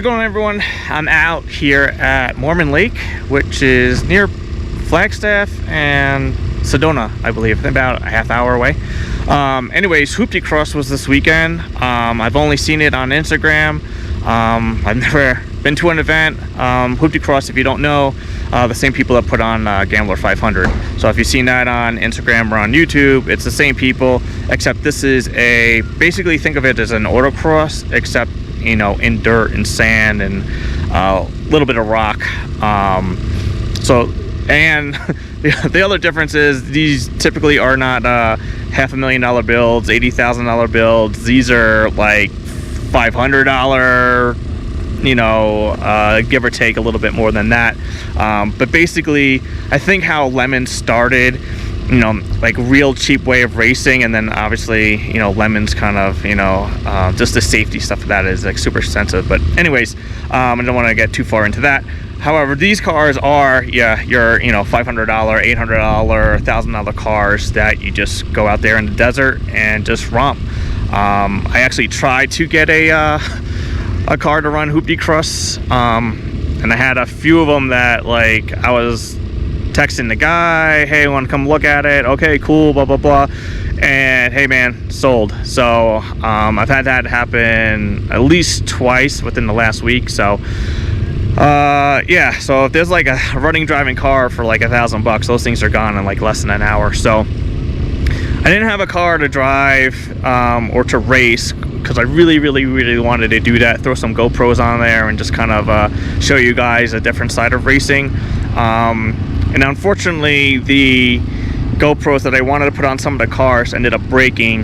it going, everyone? I'm out here at Mormon Lake, which is near Flagstaff and Sedona, I believe, about a half hour away. Anyways, Hooptie Cross was this weekend. I've only seen it on Instagram. I've never been to an event. Hooptie Cross, if you don't know, the same people that put on Gambler 500. So if you've seen that on Instagram or on YouTube, it's the same people, except this is basically think of it as an autocross, except, you know, in dirt and sand and a little bit of rock. And the other difference is these typically are not $500,000 builds, $80,000 builds. These are like $500, you know, give or take a little bit more than that. But basically, I think how Lemon started, you know, like real cheap way of racing, and then obviously, you know, Lemon's kind of, you know, just the safety stuff of that is like super expensive. But anyways, I don't want to get too far into that. However, these cars are, yeah, your, you know, $500, $800, $1,000 cars that you just go out there in the desert and just romp. I actually tried to get a car to run Hooptie Cross, and I had a few of them that, like, I was texting the guy, hey, want to come look at it? Okay, cool, blah blah blah. And hey man, sold. So I've had that happen at least twice within the last week. So yeah, so if there's like a running driving car for like $1,000, those things are gone in like less than an hour. So I didn't have a car to drive or to race, because I really wanted to do that, throw some GoPros on there and just kind of show you guys a different side of racing. And unfortunately, the GoPros that I wanted to put on some of the cars ended up breaking.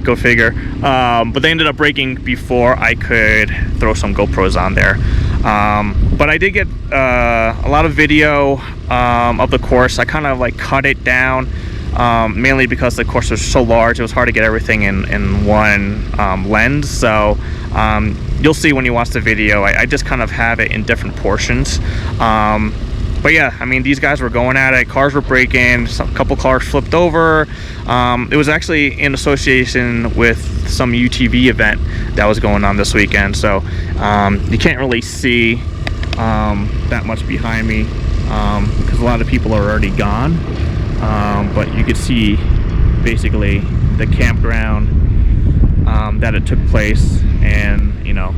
Go figure. But they ended up breaking before I could throw some GoPros on there. But I did get a lot of video of the course. I kind of like cut it down, mainly because the course was so large. It was hard to get everything in one lens. So you'll see when you watch the video, I just kind of have it in different portions. But yeah, I mean, these guys were going at it. Cars were breaking. A couple cars flipped over. It was actually in association with some UTV event that was going on this weekend. So you can't really see that much behind me because a lot of people are already gone. But you could see basically the campground that it took place. And, you know,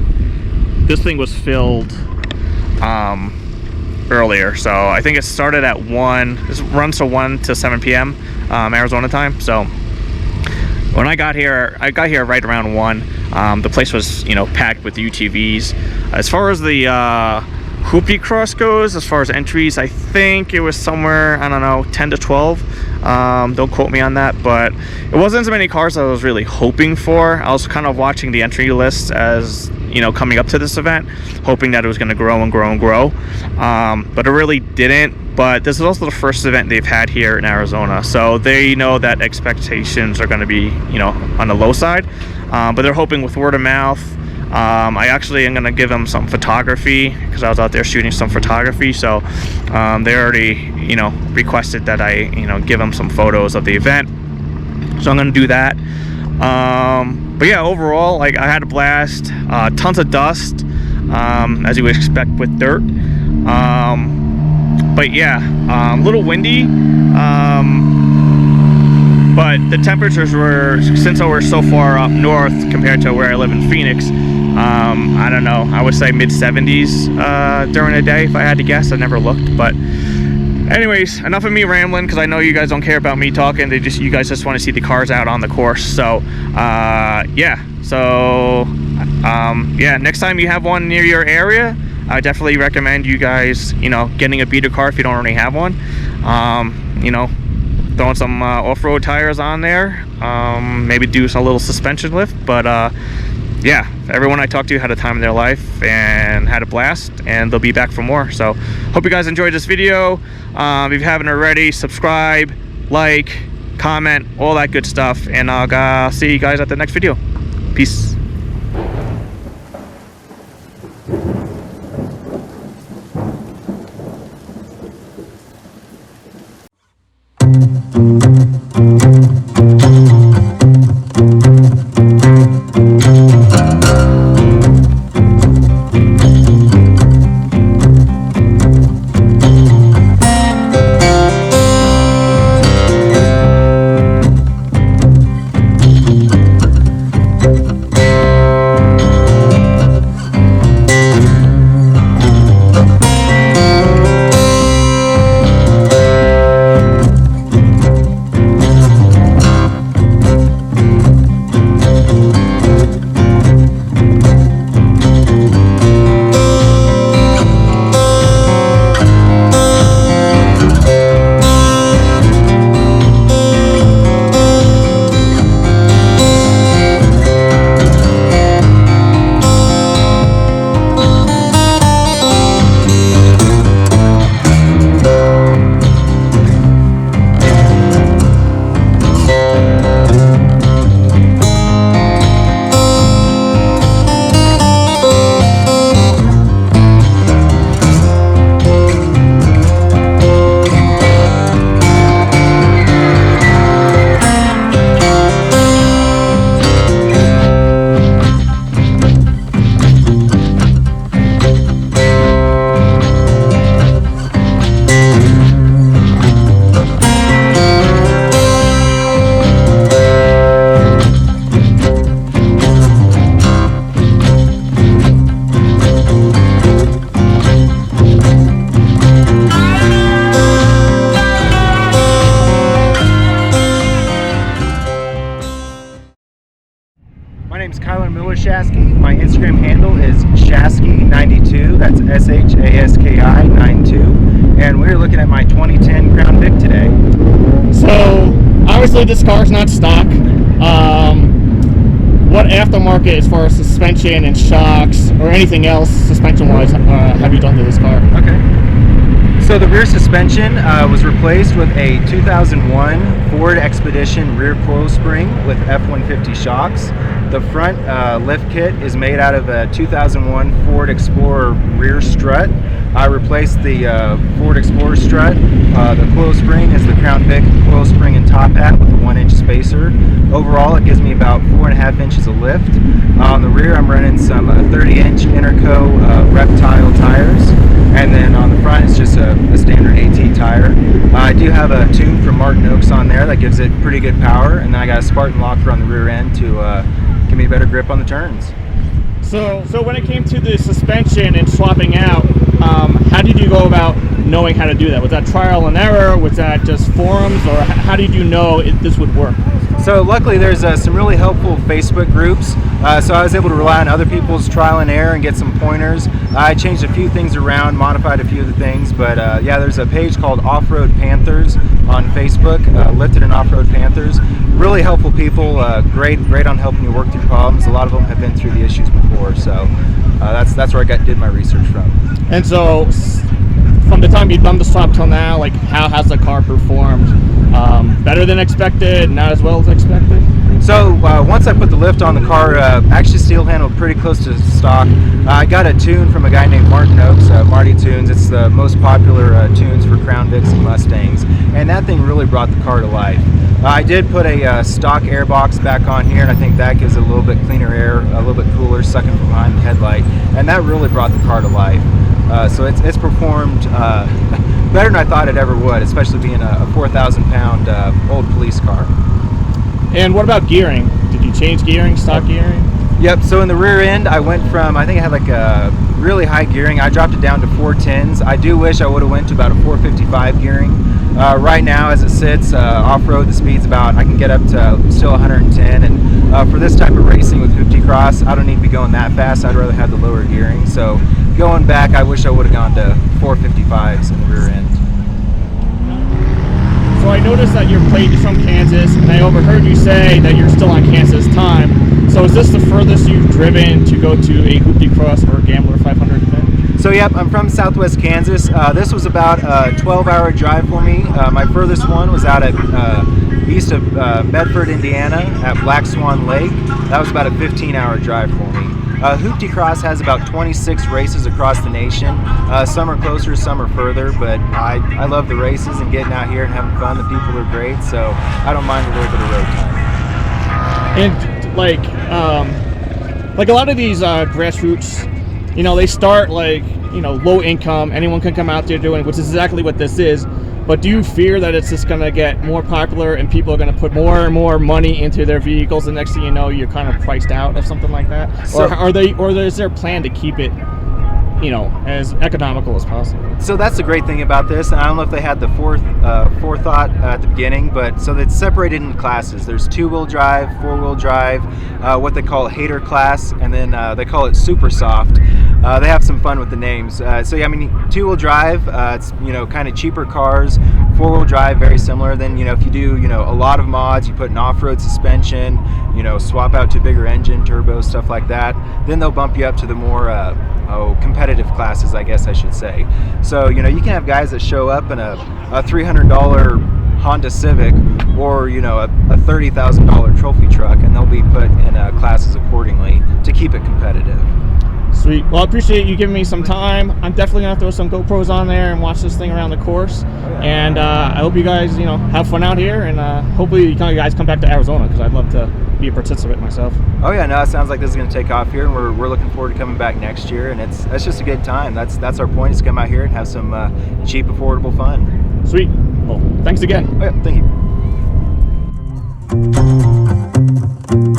this thing was filled earlier, so I think it started at 1. This runs from 1 to 7 p.m. Arizona time. So when I got here right around 1. The place was, you know, packed with UTVs. As far as the Hooptie Cross goes, as far as entries, I think it was somewhere, I don't know, 10 to 12. Don't quote me on that, but it wasn't as many cars as I was really hoping for. I was kind of watching the entry list as, you know, coming up to this event, hoping that it was going to grow and grow and grow. But it really didn't. But this is also the first event they've had here in Arizona, so they know that expectations are going to be, you know, on the low side. But they're hoping with word of mouth. I actually am going to give them some photography, because I was out there shooting some photography. So they already, you know, requested that I, you know, give them some photos of the event. So I'm going to do that. But yeah, overall, like, I had a blast. Tons of dust, as you would expect with dirt. But yeah, a little windy. But the temperatures were, since we're so far up north compared to where I live in Phoenix, I don't know, I would say mid-70s during the day if I had to guess. I never looked. But anyways, enough of me rambling, because I know you guys don't care about me talking. You guys just want to see the cars out on the course. So yeah, so yeah, next time you have one near your area, I definitely recommend you guys, you know, getting a beater car if you don't already have one. You know, throwing some off-road tires on there, maybe do a little suspension lift. But yeah, everyone I talked to had a time in their life and had a blast, and they'll be back for more. So hope you guys enjoyed this video. If you haven't already, subscribe, like, comment, all that good stuff, and I'll see you guys at the next video. Peace. SHASKI92, and we're looking at my 2010 Crown Vic today. So obviously this car's not stock. What aftermarket, as far as suspension and shocks or anything else suspension-wise, have you done to this car? Okay. So the rear suspension was replaced with a 2001 Ford Expedition rear coil spring with F-150 shocks. The front lift kit is made out of a 2001 Ford Explorer rear strut. I replaced the Ford Explorer strut. The coil spring is the Crown Vic coil spring and top hat with a 1-inch spacer. Overall, it gives me about 4.5 inches of lift. On the rear, I'm running some 30-inch Interco Reptile tires. And then on the front, it's just a standard AT tire. I do have a tune from Martin Oaks on there that gives it pretty good power. And then I got a Spartan locker on the rear end to give me a better grip on the turns. So when it came to the suspension and swapping out, how did you go about knowing how to do that? Was that trial and error? Was that just forums? Or how did you know this would work? So luckily there's some really helpful Facebook groups, so I was able to rely on other people's trial and error and get some pointers. I changed a few things around, modified a few of the things, but yeah, there's a page called Off-Road Panthers on Facebook, Lifted and Off-Road Panthers. Really helpful people, great on helping you work through problems. A lot of them have been through the issues before, so that's where I did my research from. And so from the time you've done the swap till now, like, how has the car performed? Better than expected, not as well as expected? So once I put the lift on the car, actually steel handled pretty close to stock. I got a tune from a guy named Martin Oaks, Marty Tunes. It's the most popular tunes for Crown Vics and Mustangs, and that thing really brought the car to life. I did put a stock air box back on here, and I think that gives it a little bit cleaner air, a little bit cooler, sucking from behind the headlight, and that really brought the car to life. So it's performed better than I thought it ever would, especially being a 4,000-pound old police car. And what about gearing? Did you change gearing, stock gearing? Yep, so in the rear end, I went from, I think I had like a really high gearing. I dropped it down to 410s. I do wish I would have went to about a 455 gearing. Right now, as it sits, off-road, the speed's about, I can get up to still 110. And for this type of racing with Hooptie Cross, I don't need to be going that fast. I'd rather have the lower gearing. So going back, I wish I would have gone to 455s in the rear end. So I noticed that your plate is from Kansas, and I overheard you say that you're still on Kansas time. So is this the furthest you've driven to go to a Hooptie Cross or Gambler 500 event? So yep, I'm from Southwest Kansas. This was about a 12-hour drive for me. My furthest one was out at east of Bedford, Indiana, at Black Swan Lake. That was about a 15-hour drive for me. Hooptie Cross has about 26 races across the nation. Some are closer, some are further, but I love the races and getting out here and having fun. The people are great, so I don't mind a little bit of road time. And like a lot of these grassroots, you know, they start like, you know, low income, anyone can come out there doing it, which is exactly what this is. But do you fear that it's just going to get more popular and people are going to put more and more money into their vehicles, and next thing you know, you're kind of priced out of something like that? So, or is there a plan to keep it, you know, as economical as possible? So that's the great thing about this, and I don't know if they had the forethought at the beginning, but so it's separated into classes. There's 2-wheel drive, 4-wheel drive, what they call hater class, and then they call it super soft. They have some fun with the names. So yeah, I mean, 2-wheel drive, it's, you know, kind of cheaper cars. 4-wheel drive, very similar. Then, you know, if you do, you know, a lot of mods, you put an off-road suspension, you know, swap out to a bigger engine, turbo, stuff like that, then they'll bump you up to the more competitive classes, I guess I should say. So, you know, you can have guys that show up in a $300 Honda Civic, or, you know, a $30,000 trophy truck, and they'll be put in classes accordingly to keep it competitive. Sweet. Well, I appreciate you giving me some time. I'm definitely going to throw some GoPros on there and watch this thing around the course. And I hope you guys, you know, have fun out here, and hopefully you guys come back to Arizona, because I'd love to be a participant myself. Oh yeah, no, it sounds like this is going to take off here, and we're looking forward to coming back next year, and it's just a good time. That's our point, is to come out here and have some cheap, affordable fun. Sweet. Well, thanks again. Oh yeah, thank you.